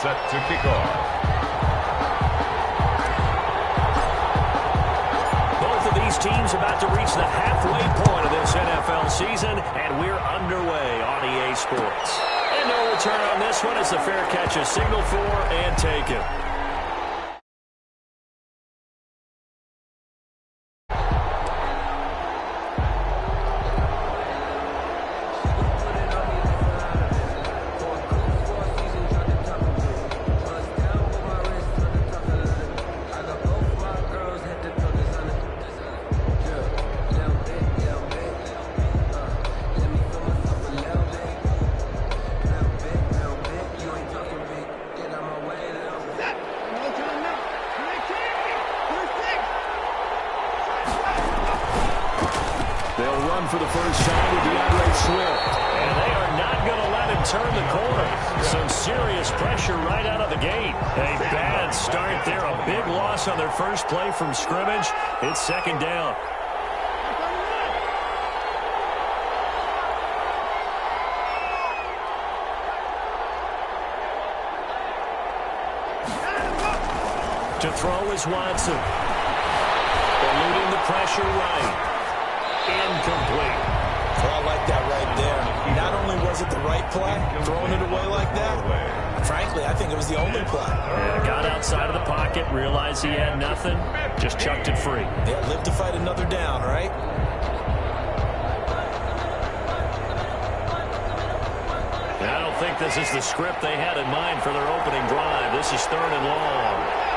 set to kick off. Both of these teams about to reach the halfway point of this NFL season, and we're underway on EA Sports. And no return on this one as the fair catch is signaled for and taken. For the first time with DeAndre Swift. And they are not going to let him turn the corner. Some serious pressure right out of the gate. A bad start there. A big loss on their first play from scrimmage. It's second down. To throw is Watson. Eluding the pressure right. Incomplete. Well, I like that right there. Not only was it the right play, throwing it away like that, frankly, I think it was the only play. Yeah, got outside of the pocket, realized he had nothing, just chucked it free. Yeah, live to fight another down, right? I don't think this is the script they had in mind for their opening drive. This is 3rd and long.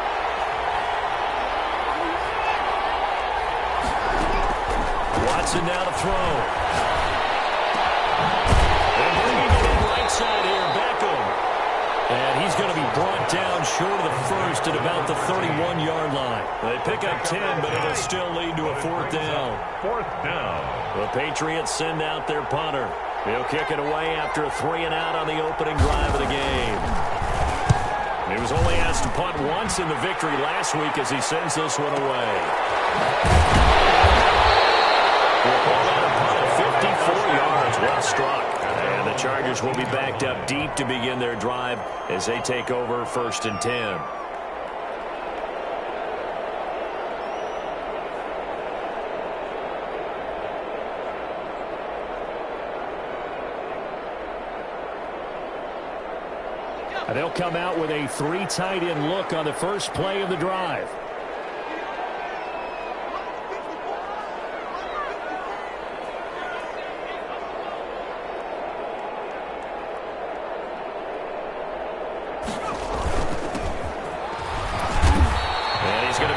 Watson now to throw. And bringing it in right side here, Beckham. And he's going to be brought down short of the first at about the 31-yard line. They pick up 10, but it'll still lead to a 4th down. 4th down. The Patriots send out their punter. He'll kick it away after a 3-and-out on the opening drive of the game. He was only asked to punt once in the victory last week as he sends this one away. We'll call that a punt of 54 yards. Well struck. And the Chargers will be backed up deep to begin their drive as they take over 1st and 10. And they'll come out with a 3 tight end look on the first play of the drive.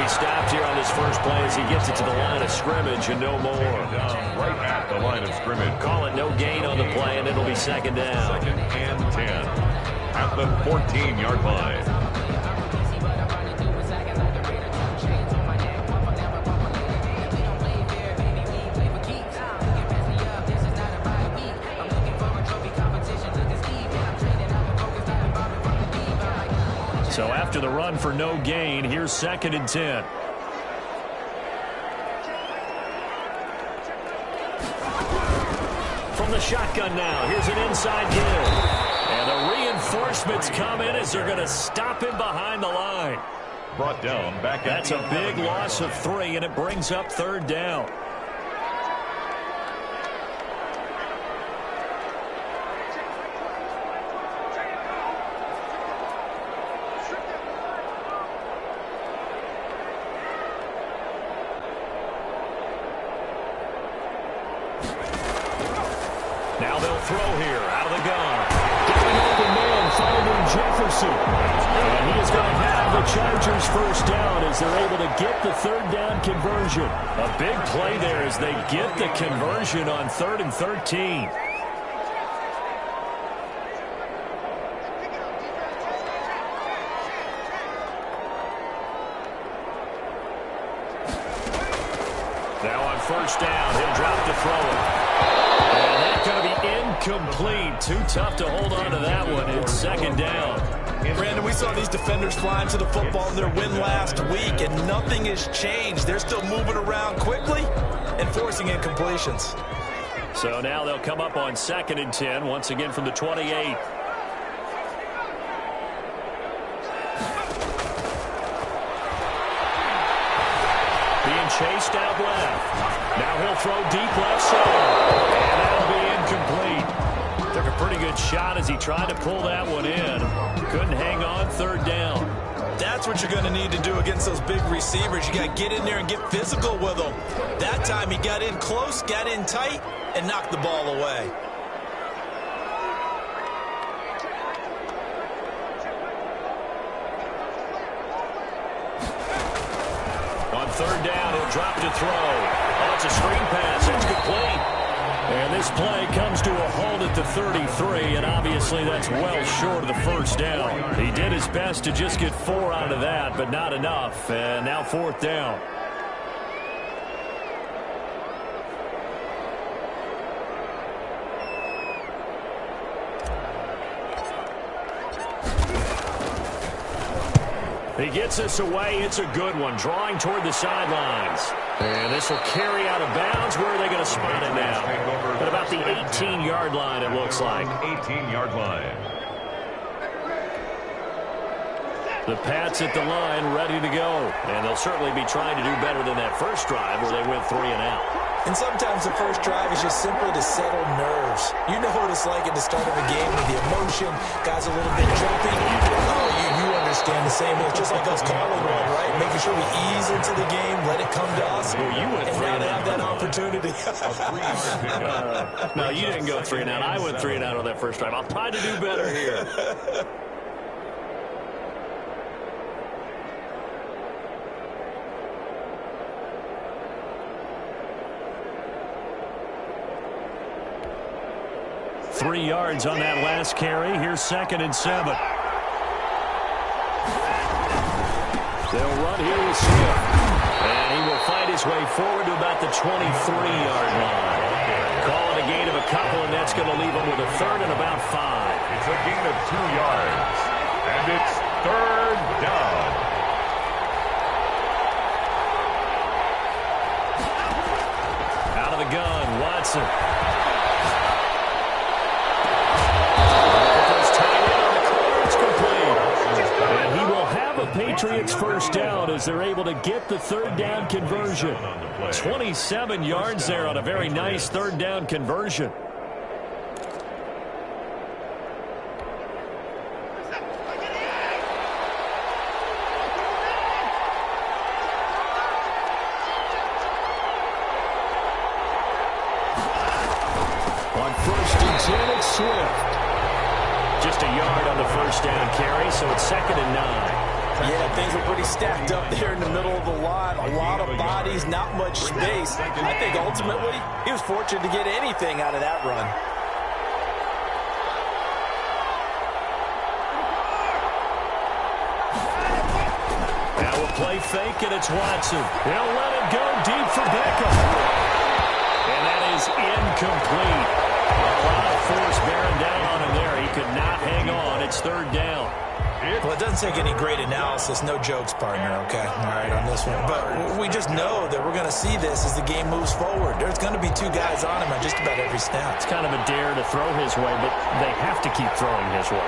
Stopped here on this first play as he gets it to the line of scrimmage and no more. Right at the line of scrimmage. Call it no gain on the play, and it'll be second down. 2nd and 10 at the 14-yard line. So after the run for no gain, here's 2nd and 10. From the shotgun now, here's an inside give. And the reinforcements come in as they're going to stop him behind the line. Brought down back. That's a big loss of 3, and it brings up 3rd down. Now they'll throw here out of the gun. Getting over man, finding Jefferson. And he is going to have the Chargers first down as they're able to get the 3rd down conversion. A big play there as they get the conversion on 3rd and 13. Now on first down, he'll drop to throw it. And that's going to be incomplete. Too tough to hold on to that one. It's 2nd down. Brandon, we saw these defenders flying to the football in their win last week, and nothing has changed. They're still moving around quickly and forcing incompletions. So now they'll come up on 2nd and 10, once again from the 28. chased out left. Now he'll throw deep left side. And that'll be incomplete. Took a pretty good shot as he tried to pull that one in. Couldn't hang on, third down. That's what you're going to need to do against those big receivers. You got to get in there and get physical with them. That time he got in close, got in tight, and knocked the ball away. On third down, he'll drop to throw. Oh, it's a screen pass. It's complete. And this play comes to a halt at the 33, and obviously that's well short of the first down. He did his best to just get 4 out of that, but not enough. And now fourth down. He gets this away. It's a good one. Drawing toward the sidelines. And this will carry out of bounds. Where are they going to spot it now? At about the 18-yard line, it looks like. 18-yard line. The Pats at the line, ready to go. And they'll certainly be trying to do better than that first drive where they went 3 and out. And sometimes the first drive is just simply to settle nerves. You know what it's like at the start of a game with the emotion, guys a little bit jumpy. Oh, you understand the same. It's just like us calling one, right? Making sure we ease into the game, let it come to us. Well, you went 3 and have that opportunity. No, you didn't go 3 and out. I went 3 and out on that first drive. I'll try to do better here. Three yards on that last carry. Here's 2nd and 7. They'll run here with Swift. And he will fight his way forward to about the 23-yard line. Call it a gain of a couple, and that's going to leave him with a 3rd and about 5. It's a gain of 2 yards. And it's 3rd down. Out of the gun, Watson. And he will have a Patriots first down as they're able to get the 3rd down conversion. 27 yards there on a very nice 3rd down conversion. On 1st and 10, it's Swift. Just a yard on the first down carry, so it's 2nd and 9. Yeah, things were pretty stacked up there in the middle of the line. A lot of bodies, not much space. I think ultimately he was fortunate to get anything out of that run. Now a play fake, and it's Watson. He'll let it go deep for Beckham. And that is incomplete. A lot of force bearing down on him there. He could not hang on. It's 3rd down. Well, it doesn't take any great analysis. No jokes, partner, okay? All right, on this one. But we just know that we're going to see this as the game moves forward. There's going to be 2 guys on him at just about every snap. It's kind of a dare to throw his way, but they have to keep throwing his way.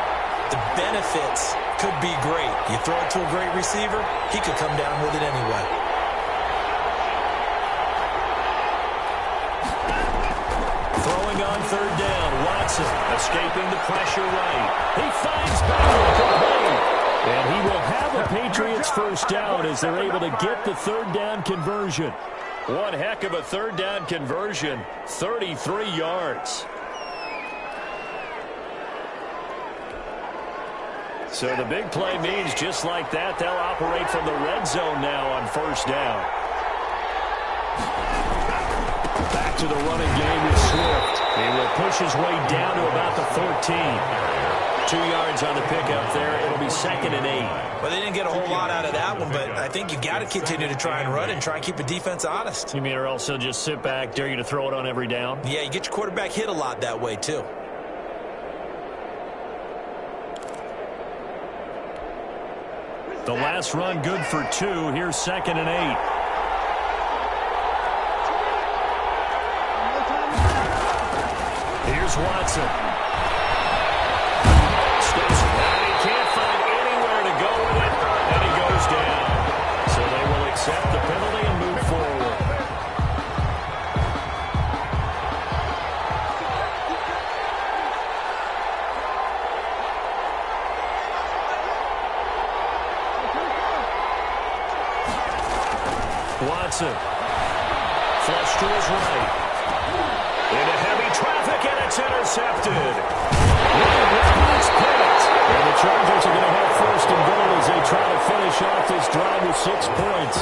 The benefits could be great. You throw it to a great receiver, he could come down with it anyway. Throwing on 3rd down, Watson escaping the pressure right. He finds Beckham complete. And he will have a Patriots first down as they're able to get the 3rd down conversion. One heck of a 3rd down conversion, 33 yards. So the big play means just like that, they'll operate from the red zone now on first down. Back to the running game with Swift. He will push his way down to about the 14. 2 yards on the pickup there. It'll be 2nd and 8. Well, they didn't get a whole lot out of that one, but I think you got to continue to try and run and try and keep the defense honest. You mean or else he'll just sit back, dare you to throw it on every down? Yeah, you get your quarterback hit a lot that way, too. The last run good for 2. Here's 2nd and 8. Here's Watson. Steps around. He can't find anywhere to go with it, and he goes down. So they will accept the penalty and move forward. Johnson. Flush to his right. Into heavy traffic, and it's intercepted. It's picked. And the Chargers are going to have first and goal as they try to finish off this drive with 6 points.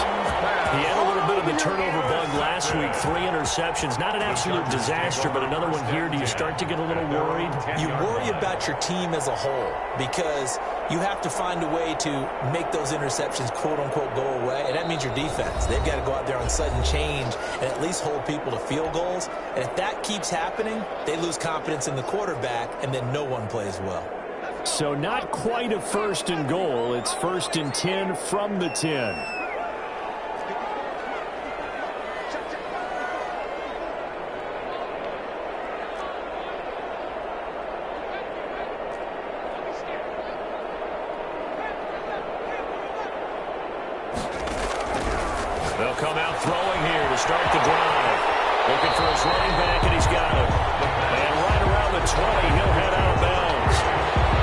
He had a little bit of the turnover bug last week. 3 interceptions. Not an absolute disaster, but another one here. Do you start to get a little worried? You worry about your team as a whole because you have to find a way to make those interceptions, quote-unquote, go away. And that means your defense. They've got to go out there on sudden change and at least hold people to field goals. And if that keeps happening, they lose confidence in the quarterback, and then no one plays well. So not quite a first and goal. It's first and 10 from the 10. They'll come out throwing here to start the drive. Looking for his running back, and he's got him. And right around the 20, he'll head out of bounds.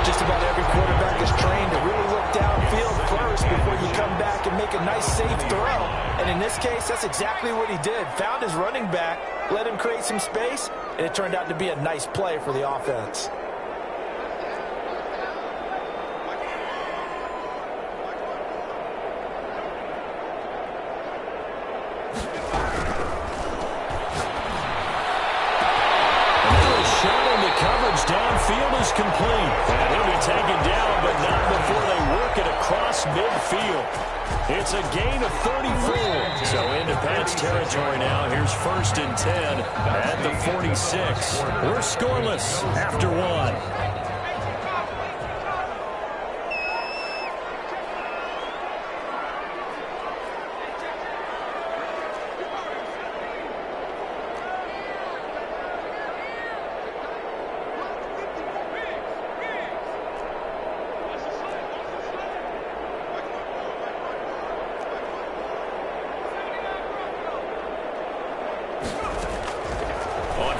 Just about every quarterback is trained to really look downfield first before you come back and make a nice, safe throw. And in this case, that's exactly what he did. Found his running back, let him create some space, and it turned out to be a nice play for the offense. Downfield is complete. And he'll be taken down, but not before they work it across midfield. It's a gain of 34. So into Pats territory now. Here's first and 10 at the 46. We're scoreless after 1.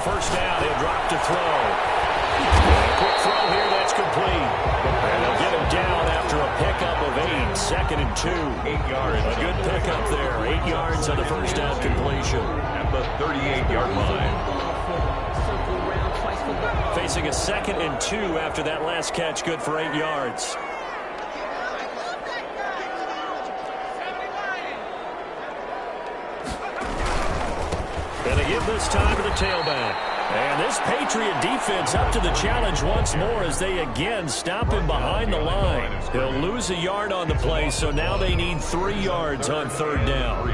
First down, he'll drop to throw. Quick throw here, that's complete. And they'll get him down after a pickup of 8. Second and 2. 8 yards. A good pickup there. 8 yards on the first down completion. At the 38-yard line. Facing a second and 2 after that last catch, good for 8 yards. And they give this time to the tailback. And this Patriot defense up to the challenge once more as they again stop him behind the line. He'll lose a yard on the play, so now they need 3 yards on third down.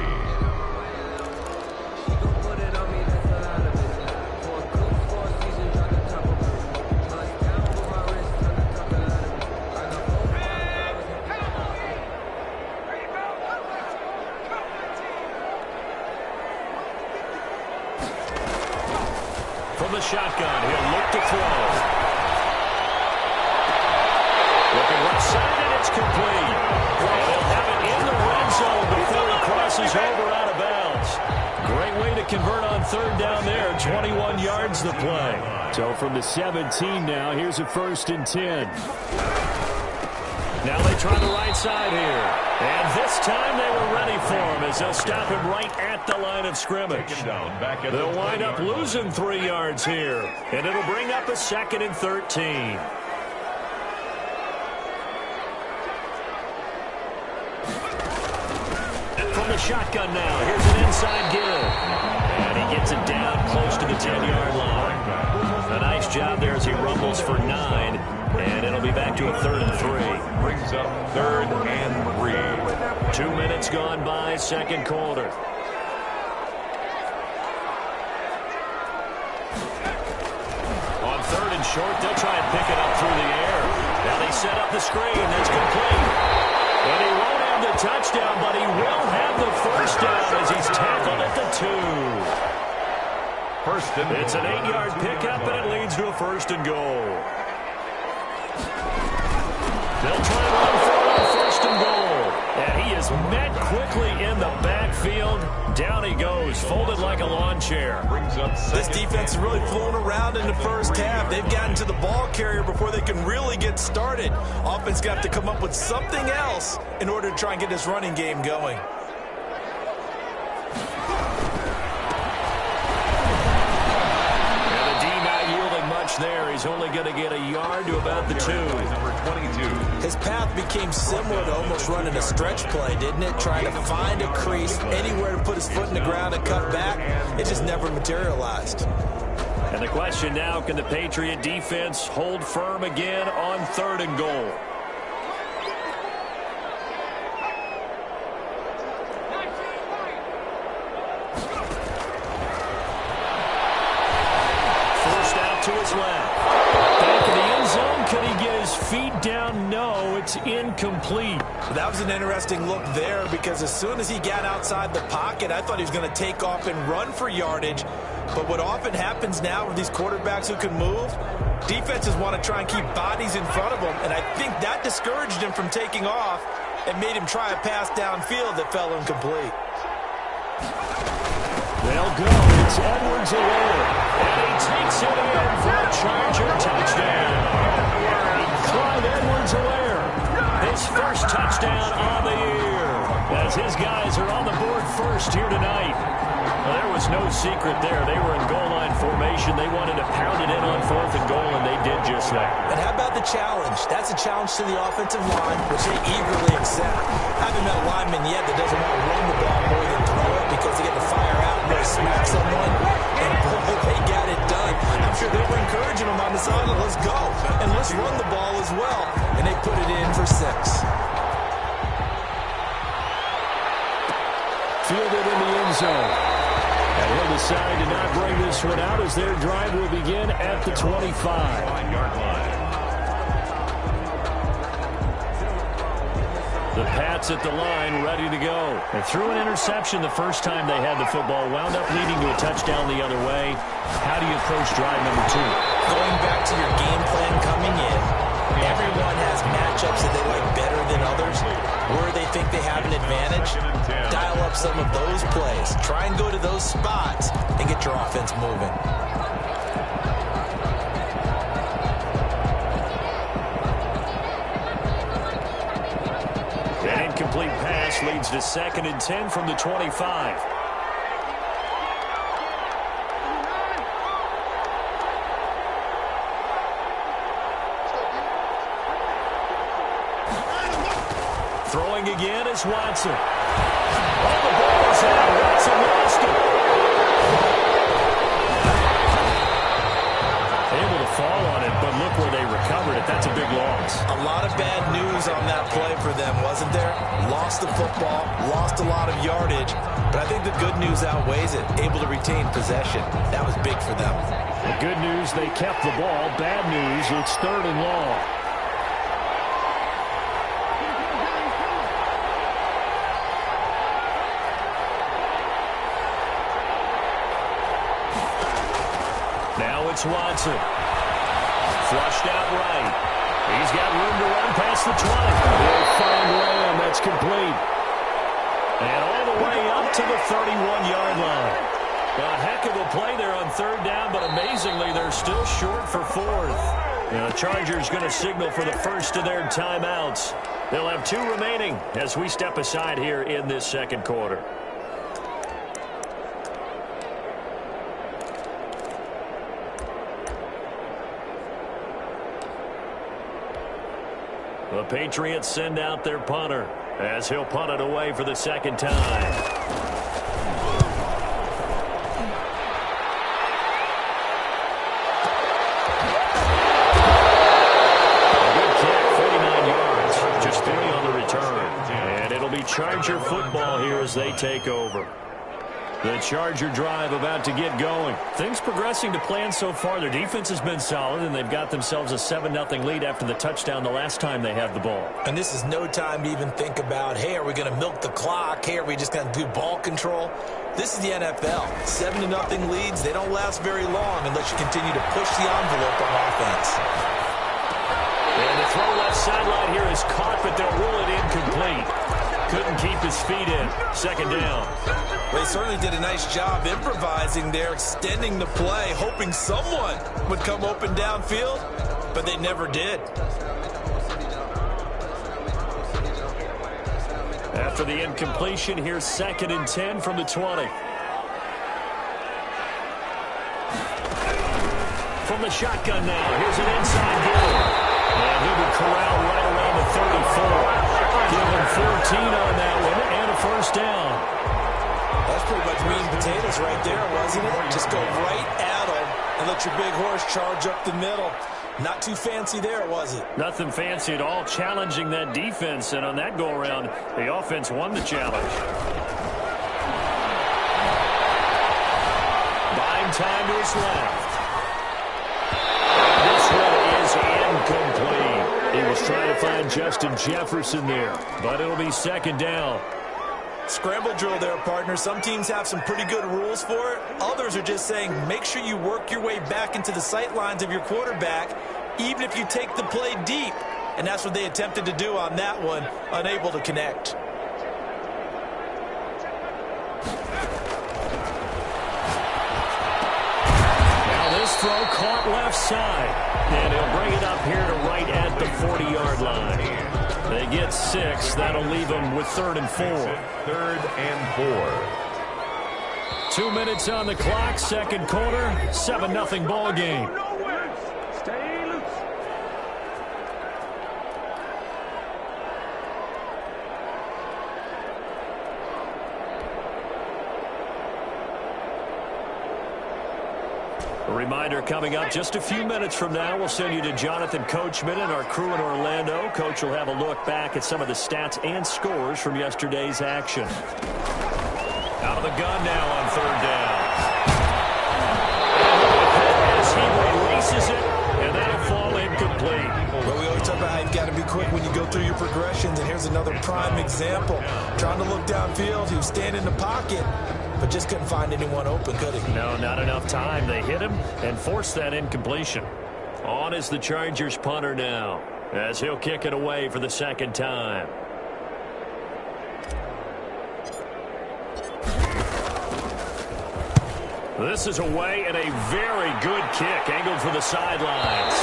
From the shotgun, he'll look to throw. Looking left side, and it's complete. And they'll have it in the red zone before he crosses over out of bounds. Great way to convert on third down there. 21 yards the play. So from the 17 now, here's a first and 10. Now they try the right side here. And this time they were ready for him as they'll stop him right at the line of scrimmage. They'll wind up losing 3 yards here. And it'll bring up a second and 13. From the shotgun now, here's an inside give. And he gets it down close to the 10-yard line. A nice job there as he rumbles for 9. And it'll be back to a third and 3. Brings up third and 3. 2 minutes gone by, second quarter. On third and short, they'll try and pick it up through the air. Now they set up the screen. That's complete. And he won't have the touchdown, but he will have the first down as he's tackled at the 2. It's an 8-yard pickup, and it leads to a first and goal. They'll try and run for it on first and goal. And he is met quickly in the backfield. Down he goes, folded like a lawn chair. This defense is really flown around in the first half. They've gotten to the ball carrier before they can really get started. Offense got to come up with something else in order to try and get this running game going. there. He's only going to get a yard to about the 2. Number 22. His path became similar to almost running a stretch play, didn't it? Trying to find a crease, anywhere to put his foot in the ground and cut back. It just never materialized. And the question now, can the Patriot defense hold firm again on 3rd and goal? Forced out to his left. Back in the end zone. Can he get his feet down? No, it's incomplete. That was an interesting look there because as soon as he got outside the pocket, I thought he was going to take off and run for yardage. But what often happens now with these quarterbacks who can move, defenses want to try and keep bodies in front of them, and I think that discouraged him from taking off and made him try a pass downfield that fell incomplete. They'll go. It's Edwards away, and he takes it in for a Charger touchdown. Clyde Edwards-Helaire, his first touchdown on the year, as his guys are on the board first here tonight. Well, there was no secret there. They were in goal line formation. They wanted to pound it in on 4th and goal, and they did just that. And how about the challenge? That's a challenge to the offensive line, which they eagerly accept. I haven't met a lineman yet that doesn't want to run the ball more than throw it because they get to fire out and really smack someone. And boy, they got it done. I'm sure they were encouraging them on the sideline. Let's go. And let's run the ball as well. And they put it in for 6. Fielded in the end zone. And he'll decide to not bring this one out as their drive will begin at the 25. 1-yard line. The Pats at the line, ready to go. They threw an interception the first time they had the football, wound up leading to a touchdown the other way. How do you approach drive number 2? Going back to your game plan coming in, everyone has matchups that they like better than others. Where they think they have an advantage, dial up some of those plays. Try and go to those spots and get your offense moving. An incomplete pass leads to 2nd and 10 from the 25. Throwing again is Watson. Oh, the ball is out. Watson lost it. Able to fall on it, but look where they recovered it. That's a big loss. A lot of bad news on that play for them, wasn't there? Lost the football, lost a lot of yardage, but I think the good news outweighs it. Able to retain possession. That was big for them. The good news, they kept the ball. Bad news, it's 3rd and long. It's Watson. Flushed out right. He's got room to run past the 20. He'll find Lamb. That's complete. And all the way up to the 31-yard line. A heck of a play there on 3rd down, but amazingly, they're still short for 4th. And the Chargers going to signal for the first of their timeouts. They'll have 2 remaining as we step aside here in this 2nd quarter. The Patriots send out their punter as he'll punt it away for the 2nd time. A good kick, 49 yards, just 3 on the return. And it'll be Charger football here as they take over. The Charger drive about to get going. Things progressing to plan so far. Their defense has been solid, and they've got themselves a 7-0 lead after the touchdown the last time they had the ball. And this is no time to even think about, hey, are we going to milk the clock? Hey, are we just going to do ball control? This is the NFL. 7-0 leads, they don't last very long unless you continue to push the envelope on offense. And the throw left sideline here is caught, but they'll rule it incomplete. Couldn't keep his feet in. 2nd down. They certainly did a nice job improvising there, extending the play, hoping someone would come open downfield, but they never did. After the incompletion, here's 2nd and 10 from the 20. from the shotgun now. Here's an inside goal. And he'll be corralled right around the 34. Give him 14 on that one and a first down. That's pretty much meat and potatoes right there, wasn't it? Just go right at him and let your big horse charge up the middle. Not too fancy there, was it? Nothing fancy at all, challenging that defense. And on that go-around, the offense won the challenge. Buying time to his left. This one is incomplete. He was trying to find Justin Jefferson there, but it'll be second down. Scramble drill there, partner. Some teams have some pretty good rules for it. Others are just saying make sure you work your way back into the sight lines of your quarterback, even if you take the play deep. And that's what they attempted to do on that one, unable to connect. Now this throw caught left side. And he'll bring it up here to right at the 40-yard line. They get 6. That'll leave them with 3rd and 4. 3rd and 4. 2 minutes on the clock, second quarter, 7-0 ball game. Stay loose. A reminder coming up just a few minutes from now, we'll send you to Jonathan Coachman and our crew in Orlando. Coach will have a look back at some of the stats and scores from yesterday's action. Out of the gun now on 3rd down. As he releases it, and that'll fall incomplete. Well, we always talk about how you've got to be quick when you go through your progressions, and here's another prime example. Trying to look downfield, he was standing in the pocket, but just couldn't find anyone open, could he? No, not enough time. They hit him and forced that incompletion. On is the Chargers punter now, as he'll kick it away for the second time. This is away and a very good kick, angled for the sidelines.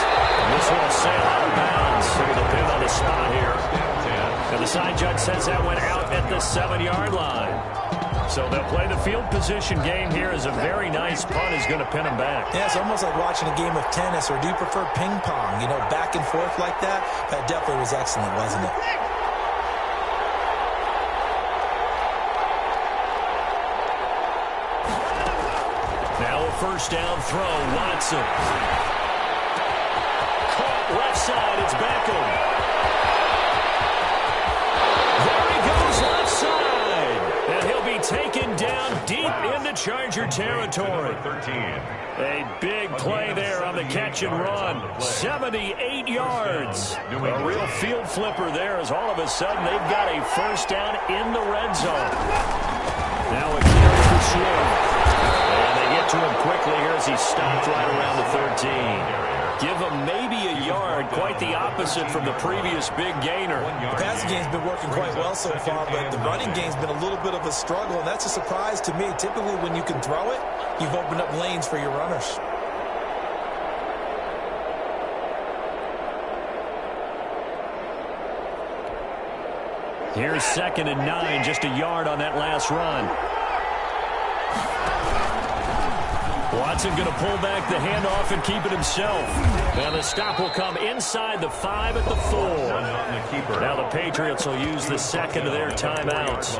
This one will sail out of bounds. It'll depend on the spot here. And the side judge says that went out at the 7-yard line. So they'll play the field position game here as a very nice punt is going to pin them back. Yeah, it's almost like watching a game of tennis, or do you prefer ping pong? You know, back and forth like that? That definitely was excellent, wasn't it? Now a first down throw, Watson. Caught left side, it's Beckham. There he goes left side. And he'll be taken down deep into Charger territory. 13. A big play there on the catch and run. 78 yards. A real field flipper there, as all of a sudden they've got a first down in the red zone. Now a carry for Swift. And they get to him quickly here as he stopped right around the 13. Give him maybe a yard, quite the opposite from the previous big gainer. The passing game's been working quite well so far, but the running game's been a little bit of a struggle, and that's a surprise to me. Typically, when you can throw it, you've opened up lanes for your runners. Here's 2nd and 9, just a yard on that last run. Watson going to pull back the handoff and keep it himself. Now the stop will come inside the 5 at the 4. Now the Patriots will use the second of their timeouts,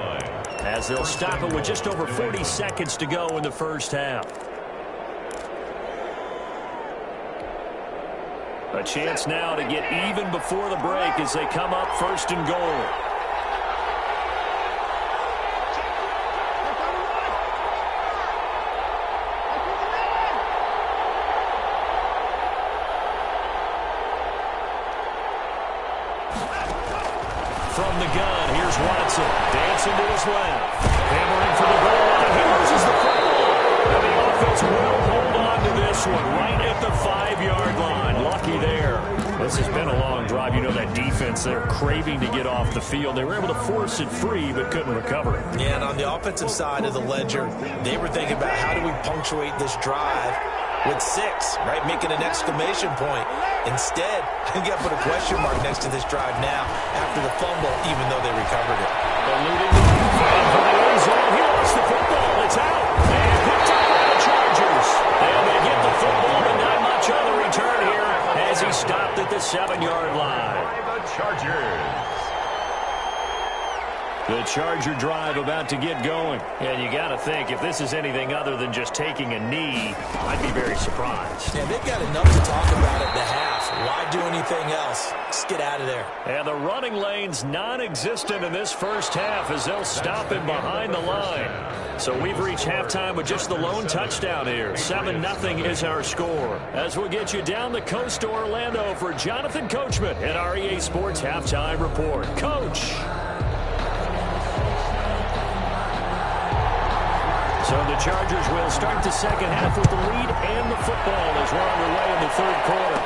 as they'll stop it with just over 40 seconds to go in the first half. A chance now to get even before the break as they come up 1st and goal. From the gun, here's Watson. Dancing to his left. Hammering for the goal line. He loses the football. And the offense will hold on to this one right at the 5-yard line. Lucky there. This has been a long drive. You know that defense, they're craving to get off the field. They were able to force it free, but couldn't recover it. Yeah, and on the offensive side of the ledger, they were thinking about how do we punctuate this drive with 6, right? Making an exclamation point. Instead, you got to put a question mark next to this drive now after the fumble, even though they recovered it. Eluding the defense for the end zone. He lost the football. It's out. And picked up by the Chargers. And they get the football, but not much of 7-yard line. The Chargers. The Charger drive about to get going. And you got to think, if this is anything other than just taking a knee, I'd be very surprised. Yeah, they've got enough to talk about at the half. Why do anything else? Just get out of there. And the running lane's non-existent in this first half as they'll stop him behind the line. So we've reached halftime with just the lone touchdown here. 7-0 is our score. As we'll get you down the coast to Orlando for Jonathan Coachman at our EA Sports Halftime Report. Coach. So the Chargers will start the second half with the lead and the football as we're underway in the third quarter.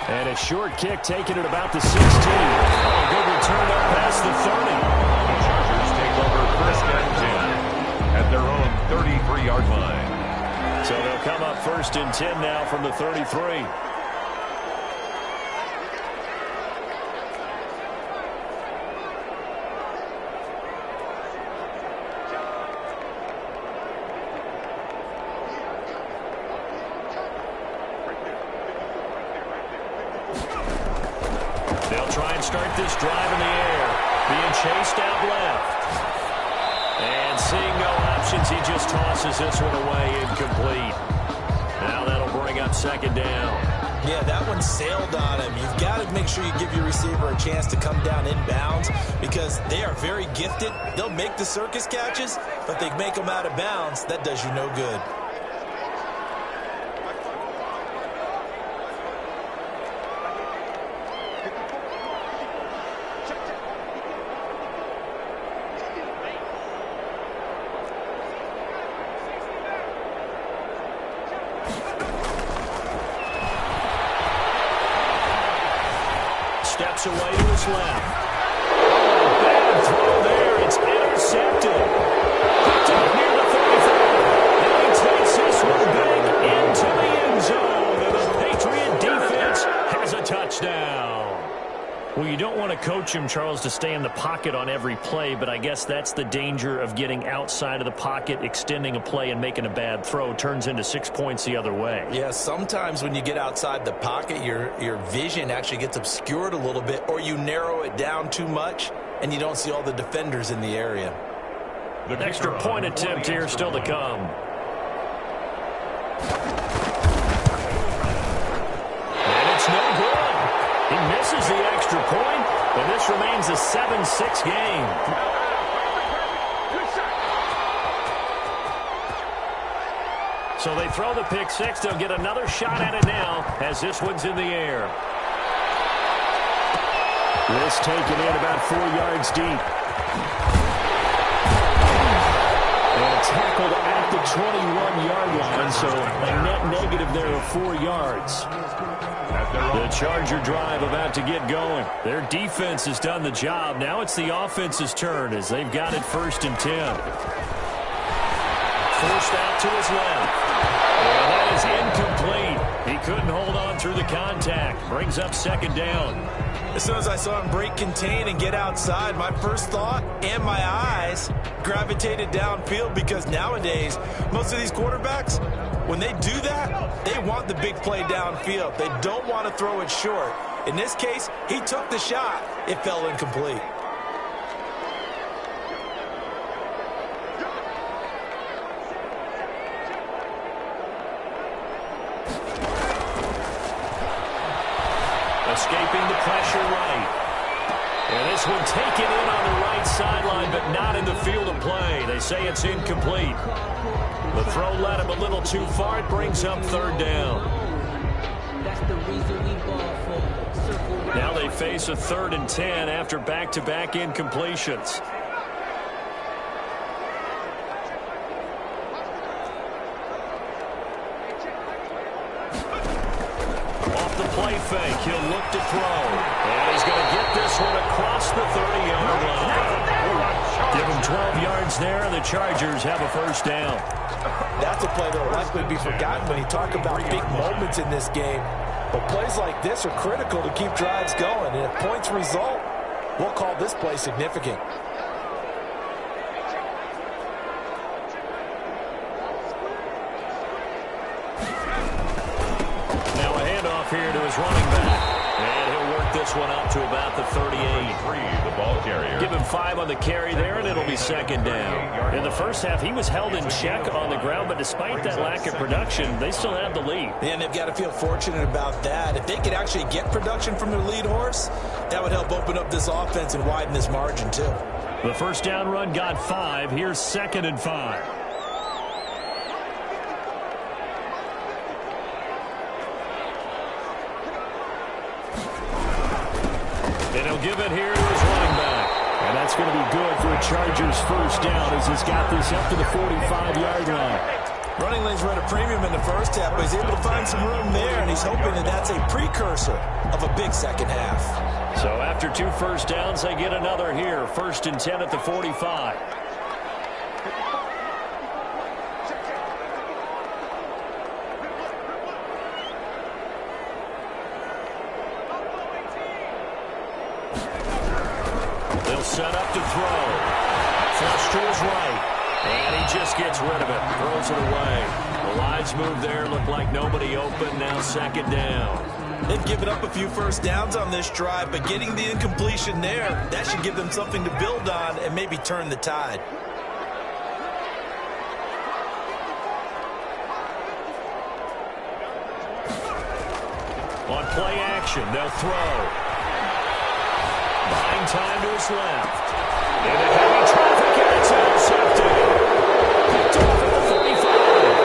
And a short kick taken at about the 16. A good return up past the 30. The Chargers take over first and 10 at their own 33-yard line. So they'll come up first and 10 now from the 33. Start this drive in the air, being chased out left. And seeing no options, he just tosses this one away, incomplete. Now that'll bring up second down. Yeah, that one sailed on him. You've got to make sure you give your receiver a chance to come down inbounds because they are very gifted. They'll make the circus catches, but they make them out of bounds. That does you no good. Steps away to his left. Bad throw there. It's intercepted. Picked up near the 35. And he takes this one back into the end zone. And the Patriot defense has a touchdown. Well, you don't want to coach him, Charles, to stay in the pocket on every play, but I guess that's the danger of getting outside of the pocket, extending a play, and making a bad throw. Turns into 6 points the other way. Yeah, sometimes when you get outside the pocket, your vision actually gets obscured a little bit, or you narrow it down too much, and you don't see all the defenders in the area. The extra point attempt here still to come. And it's no good. He misses the extra point, and this remains a 7-6 game. So they throw the pick six. They'll get another shot at it now as this one's in the air. This taken in about 4 yards deep. And tackled at the 21-yard line, so a net negative there of 4 yards. The Charger drive about to get going. Their defense has done the job. Now it's the offense's turn as they've got it first and 10. Forced out to his left. And that is incomplete. He couldn't hold on through the contact. Brings up second down. As soon as I saw him break contain and get outside, my first thought and my eyes gravitated downfield because nowadays, most of these quarterbacks, when they do that, they want the big play downfield. They don't want to throw it short. In this case, he took the shot. It fell incomplete. Escaping the pressure right. And this one taken in on the right sideline, but not in the field of play. They say it's incomplete. The throw led him a little too far. It brings up third down. Now they face a 3rd and 10 after back-to-back incompletions. Off the play fake, he'll look to throw. And he's going to get this one across the 30-yard line. Give him 12 yards there, and the Chargers have a first down. That's a play that will likely be forgotten when you talk about big moments in this game. But plays like this are critical to keep drives going. And if points result, we'll call this play significant. Now a handoff here to his running back. And this one up to about the 38. The ball carrier. Give him 5 on the carry there, and it'll be second down. In the first half, he was held in check on the ground, but despite that lack of production, they still have the lead. And they've got to feel fortunate about that. If they could actually get production from their lead horse, that would help open up this offense and widen this margin, too. The first down run got 5. Here's 2nd and 5. And he'll give it here to his running back. And that's going to be good for a Chargers first down as he's got this up to the 45-yard line. Running lanes were at a premium in the first half, but he's able to find some room there, and he's hoping that that's a precursor of a big second half. So after 2 first downs, they get another here. 1st and 10 at the 45. They'll set up to throw. Flush to his right. And he just gets rid of it. Throws it away. The lines move there. Look like nobody open. Now 2nd down. They've given up a few first downs on this drive, but getting the incompletion there, that should give them something to build on and maybe turn the tide. On play action, they'll throw. Buying time to his left. Into heavy traffic, and it's intercepted. Picked off at the 45.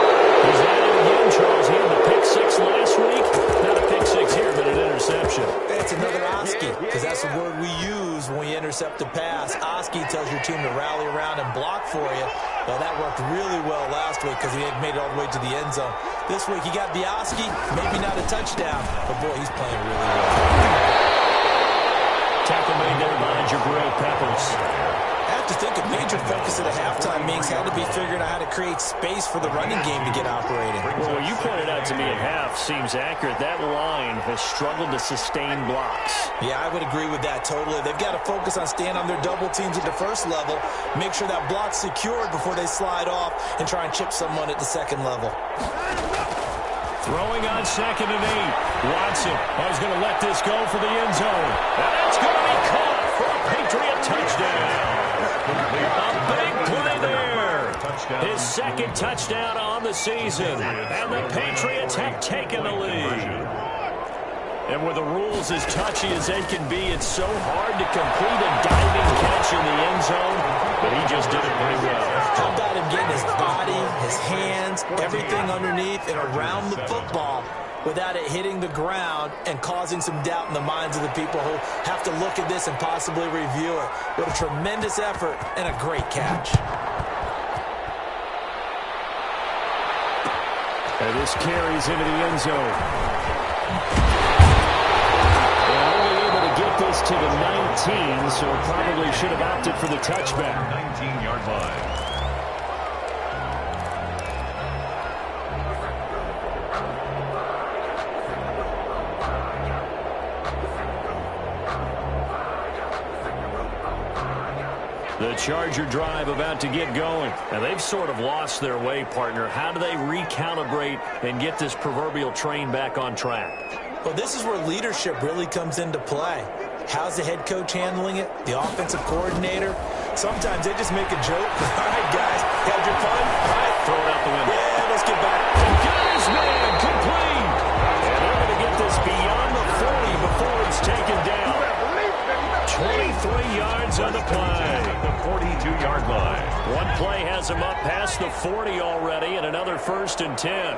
He's at it again, Charles. He had the pick 6 last week. Not a pick 6 here, but an interception. It's another Oski, because that's the word we use when we intercept a pass. Oski tells your team to rally around and block for you. Well, that worked really well last week because he had made it all the way to the end zone. This week he got the Oski, maybe not a touchdown, but boy, he's playing really well. Tackle made there by Jabril Peppers. I have to think a major focus at a halftime means had to be figuring out how to create space for the running game to get operating. Well, what you pointed out to me at half seems accurate. That line has struggled to sustain blocks. Yeah, I would agree with that totally. They've got to focus on staying on their double teams at the first level, make sure that block's secured before they slide off and try and chip someone at the second level. Throwing on 2nd and 8. Watson is going to let this go for the end zone. And it's going to be caught for a Patriot touchdown. A big play there. His 2nd touchdown on the season. And the Patriots have taken the lead. And with the rules as touchy as they can be, it's so hard to complete a diving catch in the end zone. But he just did it pretty well. How about him getting his body, his hands, everything underneath and around the football without it hitting the ground and causing some doubt in the minds of the people who have to look at this and possibly review it. What a tremendous effort and a great catch. And this carries into the end zone. And only able to get this to the 19, so probably should have opted for the touchback. 19-yard line. The Charger drive about to get going. And they've sort of lost their way, partner. How do they recalibrate and get this proverbial train back on track? Well, this is where leadership really comes into play. How's the head coach handling it? The offensive coordinator? Sometimes they just make a joke. All right, guys, got your fun? All right. Throw it out the window. Yeah, let's get back. Got his man complete. And they're going to get this beyond the 40 before it's taken down. 23 yards on the play. The 42-yard line. One play has him up past the 40 already, and another 1st and 10.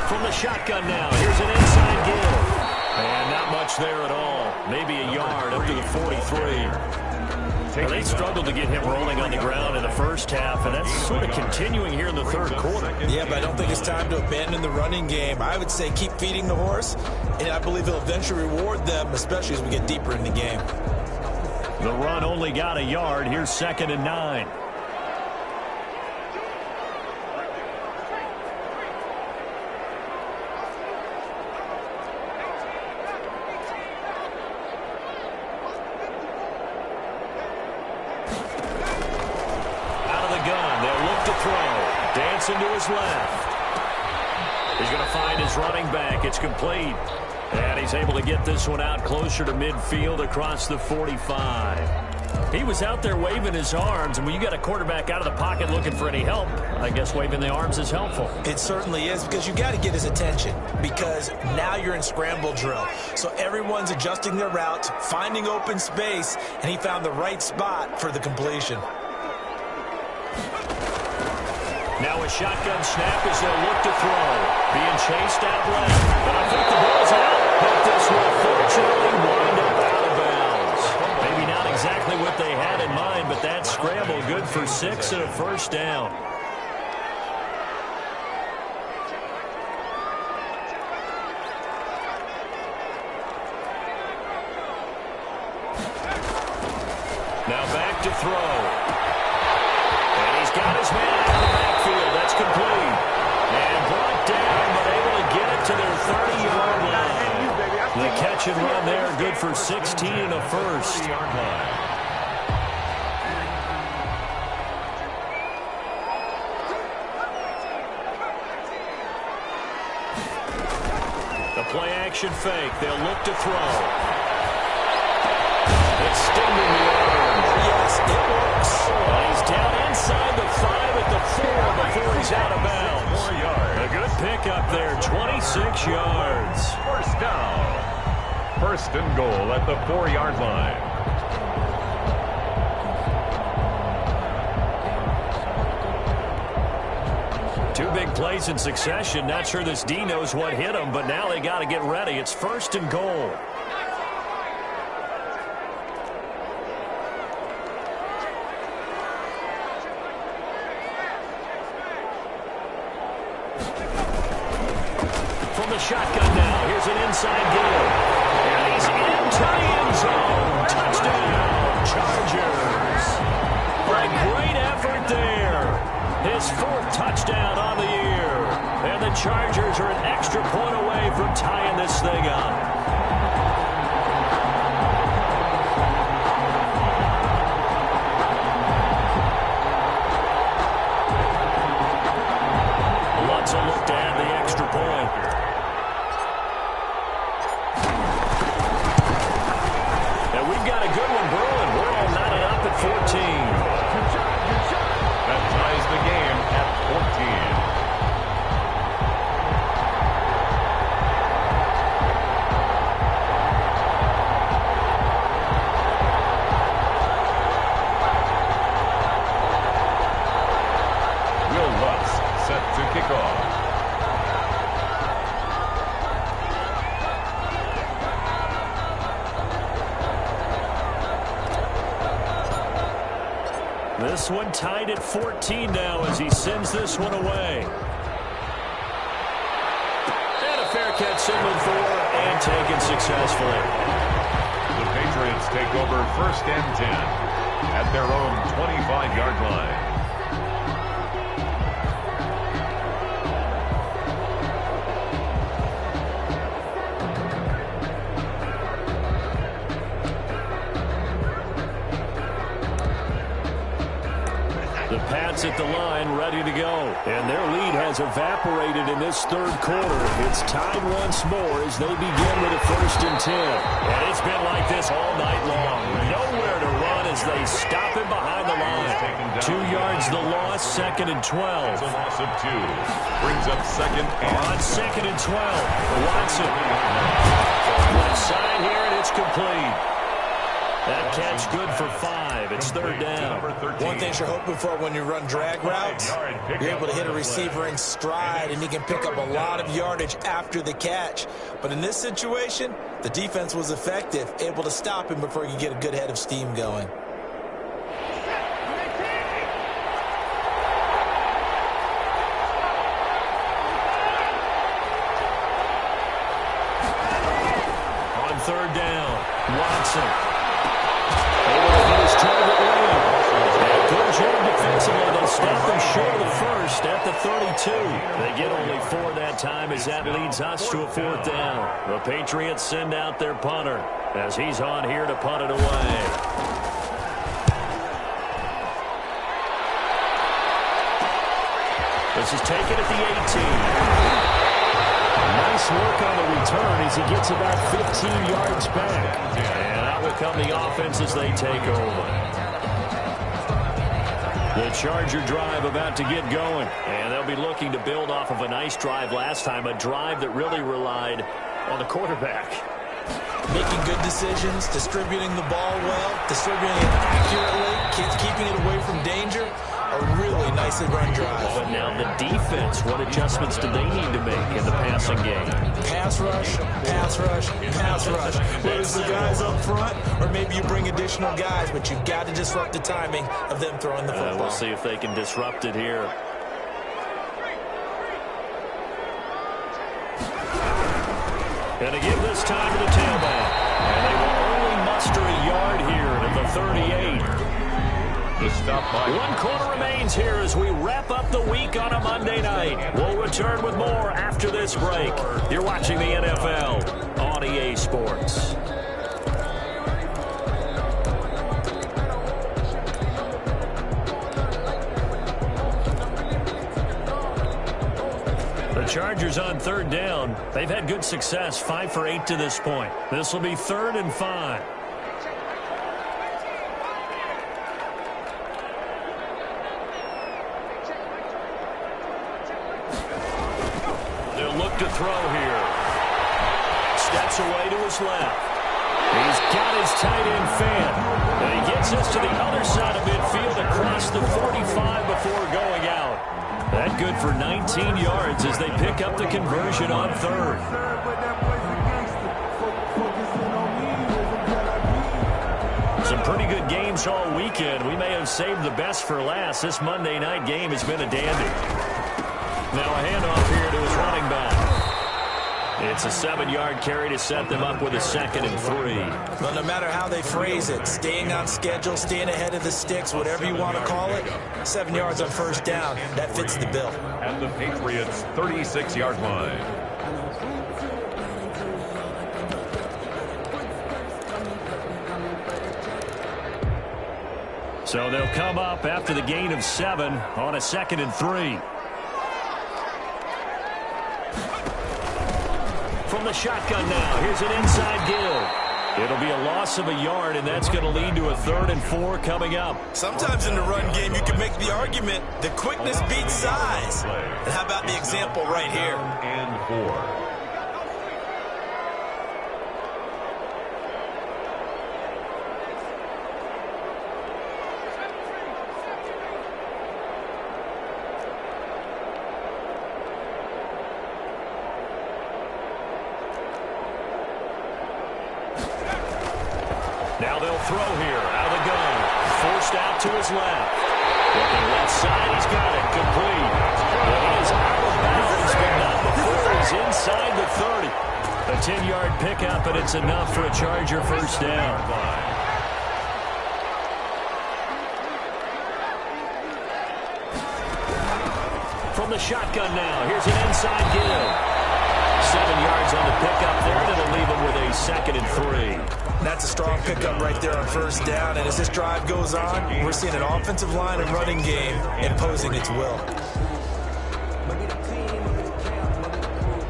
From the shotgun now, here's an inside give. And not much there at all. Maybe a yard up to the 43. Well, they struggled to get him rolling on the ground in the first half, and that's sort of continuing here in the third quarter. Yeah, but I don't think it's time to abandon the running game. I would say keep feeding the horse, and I believe he'll eventually reward them, especially as we get deeper in the game. The run only got a yard. Here's 2nd and 9. Dancing to his left. He's going to find his running back. It's complete. And he's able to get this one out closer to midfield across the 45. He was out there waving his arms, and when you got a quarterback out of the pocket looking for any help, I guess waving the arms is helpful. It certainly is, because you got to get his attention, because now you're in scramble drill. So everyone's adjusting their routes, finding open space, and he found the right spot for the completion. Now a shotgun snap as they'll look to throw. Being chased out left. But I think the ball's out. But this will fortunately wind up out of bounds. Maybe not exactly what they had in mind, but that scramble good for 6 and a first down. Now back to throw. And he's got his man out of the backfield. That's complete. And brought down, but able to get it to their 30-yard line. The catch and run there, good for 16 and a first. The play action fake. They'll look to throw. Extending the arm. Yes, it works. He's down inside the 5 at the 4 before he's out of bounds. 4 yards. A good pickup there, 26 yards. First down. First and goal at the 4-yard line. Two big plays in succession. Not sure this D knows what hit him, but now they got to get ready. It's first and goal. From the shotgun now, here's an inside deal. And he's into the end zone. Touchdown, Chargers. A great effort there. His 4th touchdown on the year. And the Chargers are an extra point away from tying this thing up. Lutz will look to add the extra point. And we've got a good one brewing. We're all knotted up at 14. That ties the game at 14. Set to kick off. This one tied at 14 now as he sends this one away. And a fair catch signaled for and taken successfully. The Patriots take over first and 10 at their own 25-yard line. The Pats at the line, ready to go. And their lead has evaporated in this third quarter. It's tied once more as they begin with a first and 10. And it's been like this all night long. Nowhere to run as they stop him behind the line. 2 yards the loss, 2nd and 12. It's a loss of 2. Brings up second and on 2nd and 12. Watson. Left side here, and it's complete. That catch good for 5. It's third down. One thing you're hoping for when you run drag routes, you're able to hit a receiver in stride, and he can pick up a lot of yardage after the catch. But in this situation, the defense was effective, able to stop him before he could get a good head of steam going. On third down, Watson. His target lane. Good job defensively. They stop him short of the first at the 32. They get only 4 that time as that leads us to a 4th down. The Patriots send out their punter as he's on here to punt it away. This is taken at the 18. Nice nice work on the return as he gets about 15 yards back. And out will come the offense as they take over. The Charger drive about to get going. And they'll be looking to build off of a nice drive last time, a drive that really relied on the quarterback. Making good decisions, distributing the ball well, distributing it accurately, keeping it away from danger. A really nicely run drive. But now the defense, what adjustments do they need to make in the passing game? Pass rush, pass rush, pass rush. Whether it's the guys up front or maybe you bring additional guys, but you've got to disrupt the timing of them throwing the football. We'll see if they can disrupt it here. And to give this time to the tailback. And they will only muster a yard here at the 38. One quarter remains here as we wrap up the week on a Monday night. We'll return with more after this break. You're watching the NFL on EA Sports. The Chargers on third down. They've had good success, 5 for 8 to this point. This will be 3rd and 5. They'll look to throw here. Steps away to his left. He's got his tight end fan. And he gets us to the other side of midfield across the 45 before going out. That good for 19 yards as they pick up the conversion on 3rd. Some pretty good games all weekend. We may have saved the best for last. This Monday night game has been a dandy. Now a handoff here to his running back. It's a 7-yard carry to set them up with a 2nd and 3. Well, no matter how they phrase it, staying on schedule, staying ahead of the sticks, whatever you want to call it, 7 yards on first down, that fits the bill. At the Patriots' 36-yard line. So they'll come up after the gain of 7 on a 2nd and 3. From the shotgun now, here's an inside give. It'll be a loss of a yard, and that's going to lead to a 3rd and 4 coming up. Sometimes in the run game, you can make the argument that quickness beats size. And how about the example right here? 3rd and 4. Now they'll throw here out of the gun. Forced out to his left. Looking left side, he's got it. Complete. But he is out of bounds, but not before he's inside the 30. A 10-yard pickup, and it's enough for a Charger first down. From the shotgun now, here's an inside give. 7 yards on the pickup there, and it'll leave him with a 2nd and 3. That's a strong pickup right there on first down. And as this drive goes on, we're seeing an offensive line and running game imposing its will.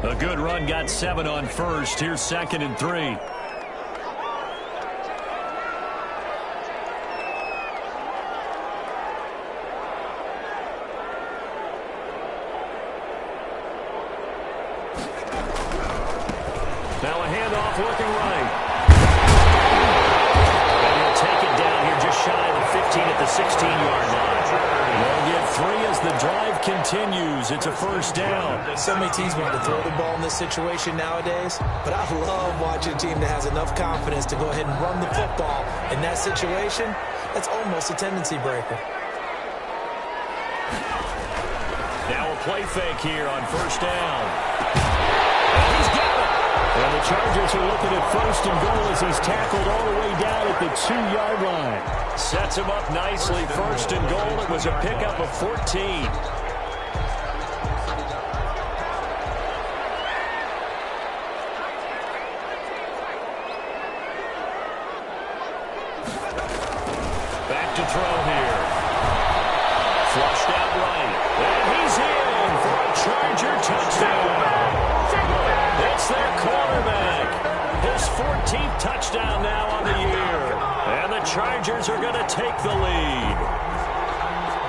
A good run, got 7 on first. Here's 2nd and 3. Now a handoff looking right. And he'll take it down here just shy of the 15 at the 16-yard line. They'll get 3 as the drive continues. It's a first down. So many teams want to throw the ball in this situation nowadays, but I love watching a team that has enough confidence to go ahead and run the football. In that situation, that's almost a tendency breaker. Now a play fake here on first down. And he's got it. And the Chargers are looking at 1st and goal as he's tackled all the way down at the 2-yard line. Sets him up nicely. 1st and goal. It was a pickup of 14. Back to throw here. Flushed out right. And he's in for a Charger touchdown. 13th touchdown now on the year. And the Chargers are going to take the lead.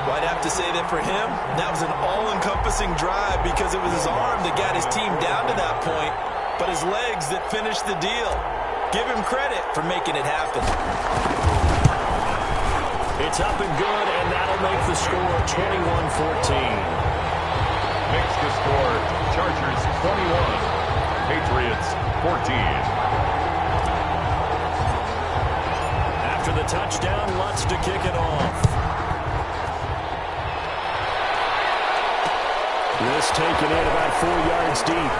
Well, I'd have to say that for him, that was an all-encompassing drive because it was his arm that got his team down to that point, but his legs that finished the deal. Give him credit for making it happen. It's up and good, and that'll make the score 21-14. Makes the score Chargers 21, Patriots 14. After the touchdown, Lutz to kick it off. This taken in about 4 yards deep.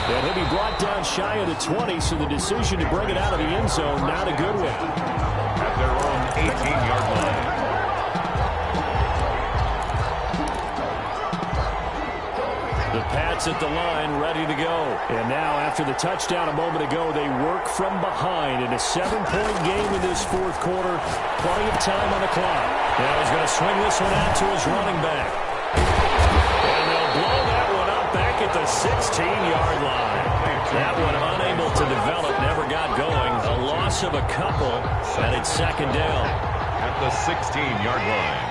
And he'll be brought down shy of the 20, so the decision to bring it out of the end zone, not a good one. At their own 18-yard line. The Pats at the line, ready to go. And now, after the touchdown a moment ago, they work from behind in a 7-point game in this fourth quarter. Plenty of time on the clock. Now he's going to swing this one out to his running back. And they'll blow that one up back at the 16-yard line. That one unable to develop, never got going. A loss of a couple, and it's second down. At the 16-yard line.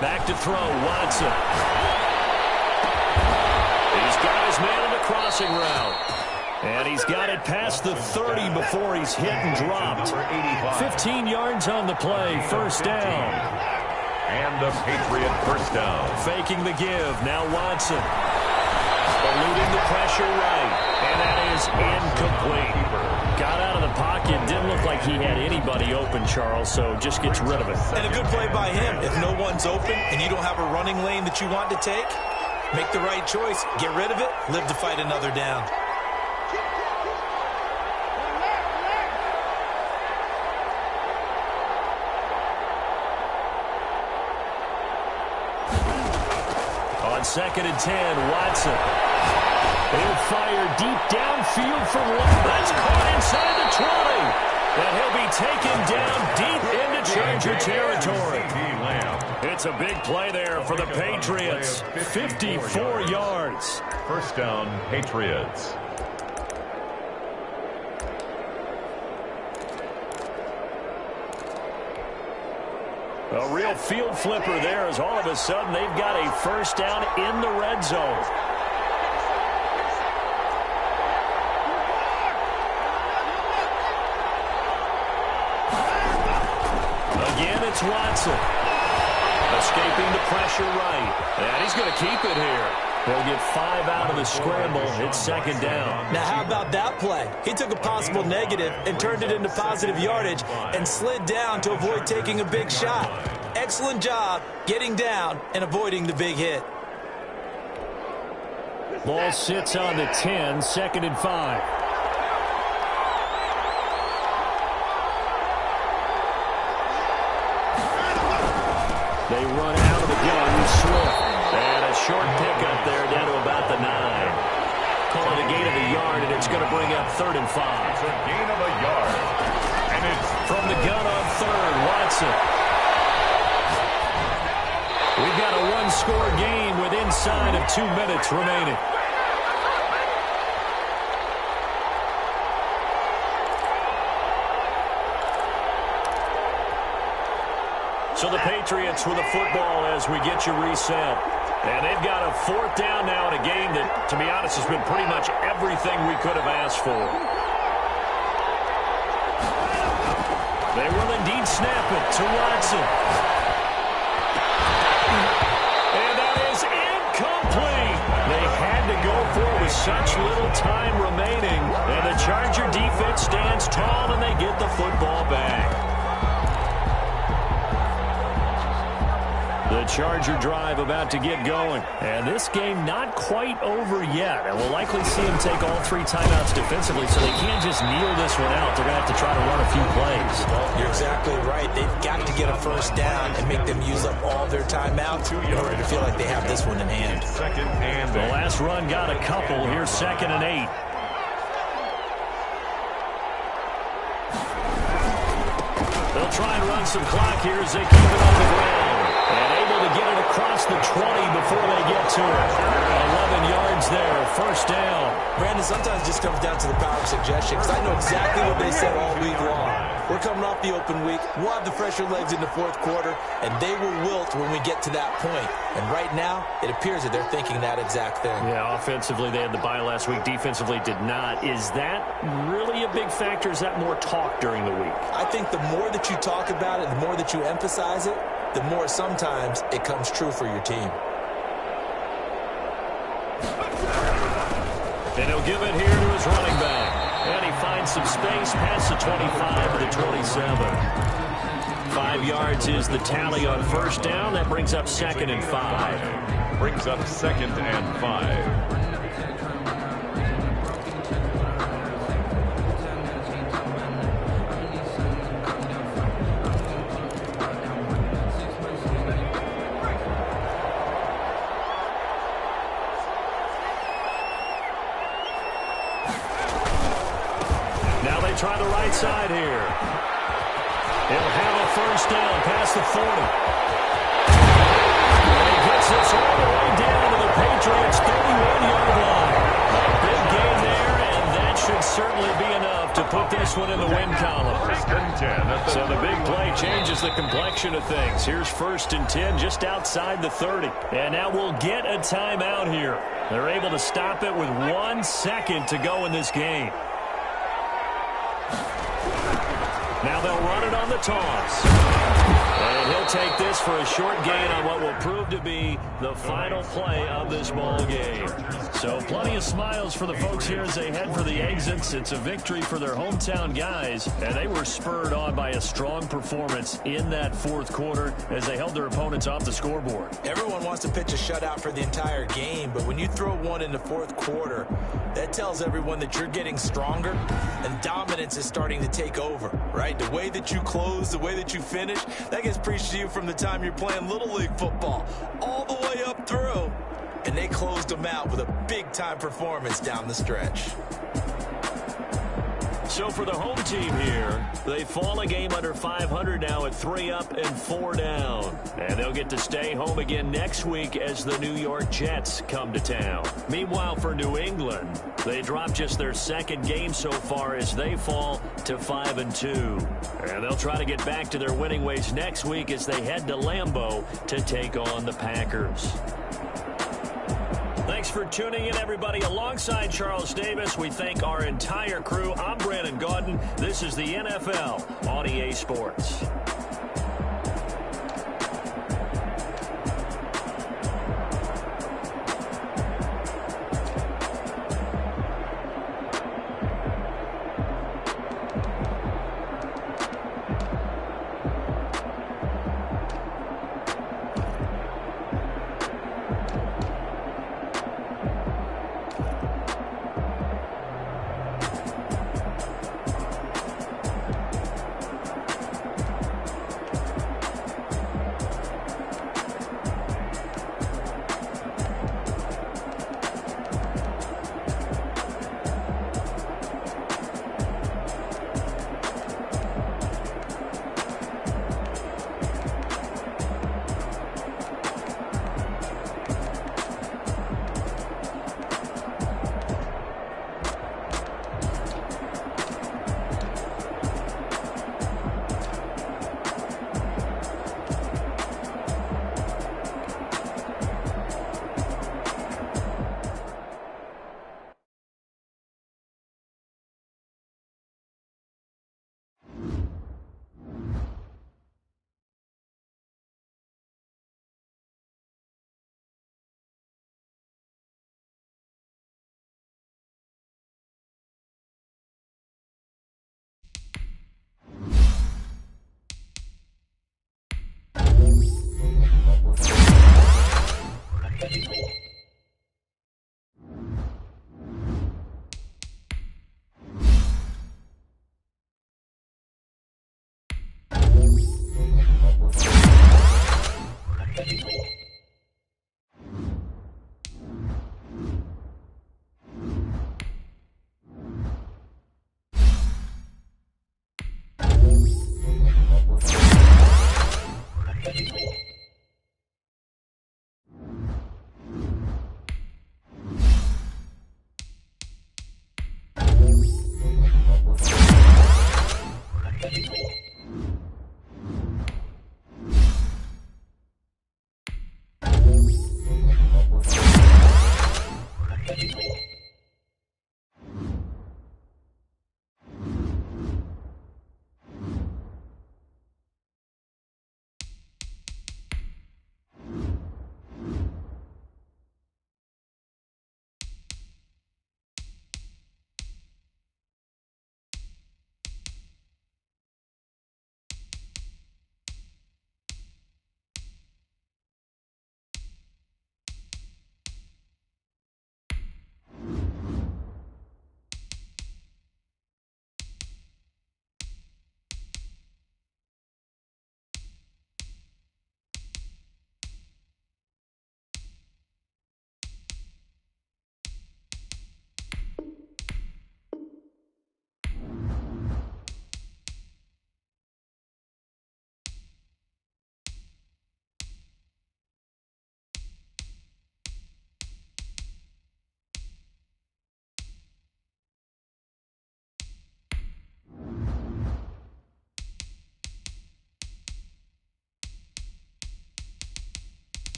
Back to throw, Watson. He's got his man on the crossing route. And he's got it past the 30 before he's hit and dropped. 15 yards on the play, first down. And a Patriot first down. Faking the give, now Watson. Eluding the pressure right, and that is incomplete. Got out of the pocket, didn't look like he had anybody open, Charles, so just gets rid of it. And a good play by him. If no one's open and you don't have a running lane that you want to take, make the right choice, get rid of it, live to fight another down. On 2nd and 10, Watson. He'll fire deep downfield from one. That's caught inside the 20. And he'll be taken down deep into Charger territory. It's a big play there for the Patriots. 54 yards. First down, Patriots. A real field flipper there as all of a sudden they've got a first down in the red zone. Again, it's Watson. Escaping the pressure right. And he's going to keep it here. They'll get 5 out of the scramble. It's second down. Now, how about that play? He took a possible negative and turned it into positive yardage and slid down to avoid taking a big shot. Excellent job getting down and avoiding the big hit. Ball sits on the 10, 2nd and 5. They run out of the gun, Swift. And a short pickup there down to about the 9. Call it a gain of a yard, and it's going to bring up 3rd and 5. It's a gain of a yard. And it's from the gun on 3rd, Watson. We've got a one-score game with inside of 2 minutes remaining. So the Patriots with the football as we get you reset. And they've got a 4th down now in a game that, to be honest, has been pretty much everything we could have asked for. They will indeed snap it to Watson. And that is incomplete. They had to go for it with such little time remaining. And the Charger defense stands tall and they get the football back. The Charger drive about to get going. And this game not quite over yet. And we'll likely see them take all 3 timeouts defensively, so they can't just kneel this one out. They're going to have to try to run a few plays. You're exactly right. They've got to get a first down and make them use up all their timeouts in order to feel like they have this one in hand. Second and the last run got a couple. Here's 2nd and 8. The They'll try and run some clock here as they keep it on the ground. And able to get it across the 20 before they get to it. 11 yards there, first down. Brandon, sometimes it just comes down to the power of suggestion, because I know exactly what they said all week long. We're coming off the open week. We'll have the fresher legs in the fourth quarter, and they will wilt when we get to that point. And right now, it appears that they're thinking that exact thing. Yeah, offensively, they had the bye last week. Defensively, did not. Is that really a big factor? Is that more talk during the week? I think the more that you talk about it, the more that you emphasize it, the more sometimes it comes true for your team. And he'll give it here to his running back. And he finds some space past the 25 to the 27. 5 yards is the tally on first down. That brings up 2nd and 5. Brings up 2nd and 5. Try the right side here. He'll have a first down past the 40. And he gets this all the way down to the Patriots' 31-yard line. A big gain there, and that should certainly be enough to put this one in the win column. So the big play changes the complexion of things. Here's 1st and 10 just outside the 30. And now we'll get a timeout here. They're able to stop it with 1 second to go in this game. Now they'll run it on the toss. And he'll take this for a short gain on what will prove to be the final play of this ball game. So plenty of smiles for the folks here as they head for the exits. It's a victory for their hometown guys, and they were spurred on by a strong performance in that fourth quarter as they held their opponents off the scoreboard. Everyone wants to pitch a shutout for the entire game, but when you throw one in the fourth quarter, that tells everyone that you're getting stronger and dominance is starting to take over, right? The way that you close, the way that you finish, that gets preached to you from the time you're playing Little League football all the way up through. And they closed them out with a big-time performance down the stretch. So for the home team here, they fall a game under 500 now at 3 up and 4 down. And they'll get to stay home again next week as the New York Jets come to town. Meanwhile, for New England, they drop just their 2nd game so far as they fall to 5 and 2. And they'll try to get back to their winning ways next week as they head to Lambeau to take on the Packers. Thanks for tuning in, everybody. Alongside Charles Davis, we thank our entire crew. I'm Brandon Gaudin. This is the NFL on EA Sports.